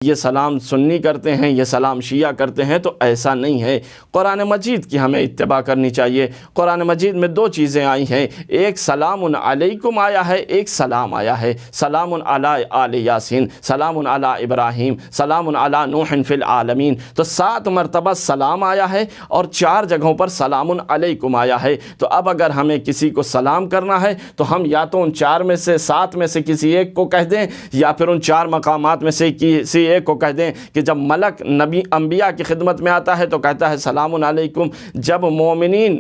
یہ سلام سنی کرتے ہیں، یہ سلام شیعہ کرتے ہیں، تو ایسا نہیں ہے۔ قرآن مجید کی ہمیں اتباع کرنی چاہیے۔ قرآن مجید میں دو چیزیں آئی ہیں، ایک سلام علیکم آیا ہے، ایک سلام آیا ہے۔ سلام علی آل یاسین، سلام علی ابراہیم، سلام علی نوح فی العالمین، تو 7 مرتبہ سلام آیا ہے اور 4 جگہوں پر سلام علیکم آیا ہے۔ تو اب اگر ہمیں کسی کو سلام کرنا ہے تو ہم یا تو ان 4 میں سے 7 میں سے کسی ایک کو کہہ دیں، یا پھر ان 4 مقامات میں سے کسی ایک کو کہہ دیں کہ جب ملک نبی انبیاء کی خدمت میں آتا ہے تو کہتا ہے سلام علیکم، جب مومنین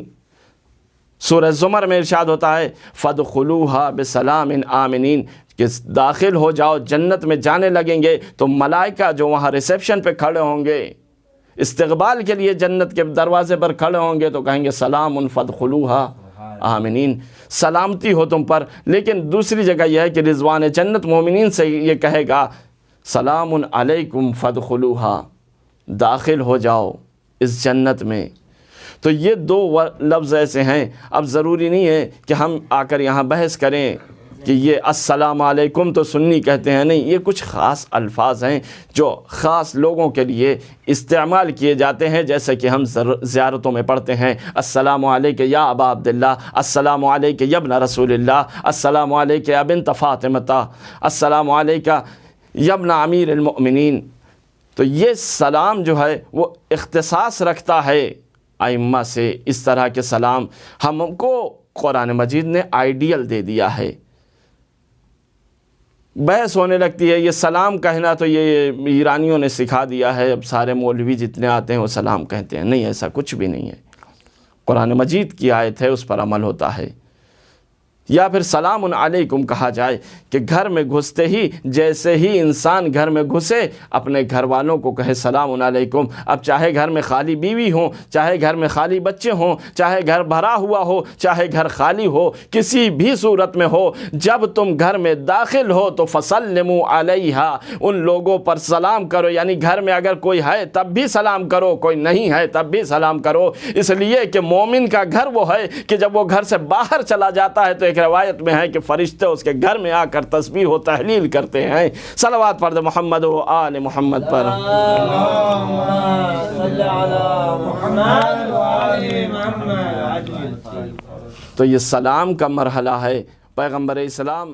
سورہ زمر میں ارشاد ہوتا ہے فَادْخُلُوهَا بِسَلَامٍ آمِنِينَ کہ داخل ہو جاؤ، جنت میں جانے لگیں گے تو ملائکہ جو وہاں ریسیپشن پہ کھڑے ہوں گے، استقبال کے لیے جنت کے دروازے پر کھڑے ہوں گے، تو کہیں گے سلام فَادْخُلُوهَا آمِنِينَ، سلامتی ہو تم پر۔ لیکن دوسری جگہ یہ ہے کہ رضوان جنت مومنین سے یہ کہے گا سلام علیکم فادخلوها، داخل ہو جاؤ اس جنت میں۔ تو یہ 2 لفظ ایسے ہیں۔ اب ضروری نہیں ہے کہ ہم آ کر یہاں بحث کریں کہ یہ السلام علیکم تو سنی کہتے ہیں، نہیں، یہ کچھ خاص الفاظ ہیں جو خاص لوگوں کے لیے استعمال کیے جاتے ہیں، جیسے کہ ہم زیارتوں میں پڑھتے ہیں السلام علیک یا ابا عبداللہ، السلام علیک یا ابن رسول اللہ، السلام علیک یا بنت فاطمہ، السلام علیک یا ابن امیر المؤمنین۔ تو یہ سلام جو ہے وہ اختصاص رکھتا ہے ائمہ سے، اس طرح کے سلام ہم کو قرآن مجید نے آئیڈیل دے دیا ہے۔ بحث ہونے لگتی ہے یہ سلام کہنا تو یہ ایرانیوں نے سکھا دیا ہے، اب سارے مولوی جتنے آتے ہیں وہ سلام کہتے ہیں، نہیں، ایسا کچھ بھی نہیں ہے۔ قرآن مجید کی آیت ہے، اس پر عمل ہوتا ہے۔ یا پھر سلام علیکم کہا جائے کہ گھر میں گھستے ہی جیسے ہی انسان گھر میں گھسے اپنے گھر والوں کو کہے سلام علیکم۔ اب چاہے گھر میں خالی بیوی ہوں، چاہے گھر میں خالی بچے ہوں، چاہے گھر بھرا ہوا ہو، چاہے گھر خالی ہو، کسی بھی صورت میں ہو، جب تم گھر میں داخل ہو تو فسلموا علیہا، ان لوگوں پر سلام کرو۔ یعنی گھر میں اگر کوئی ہے تب بھی سلام کرو، کوئی نہیں ہے تب بھی سلام کرو، اس لیے کہ مومن کا گھر وہ ہے کہ جب وہ گھر سے باہر چلا جاتا ہے تو ایک روایت میں ہے کہ فرشتے اس کے گھر میں آ کر تسبیح و تحلیل کرتے ہیں۔ صلوات پڑھ دے محمد و آل محمد پر۔ تو یہ سلام کا مرحلہ ہے۔ پیغمبر اسلام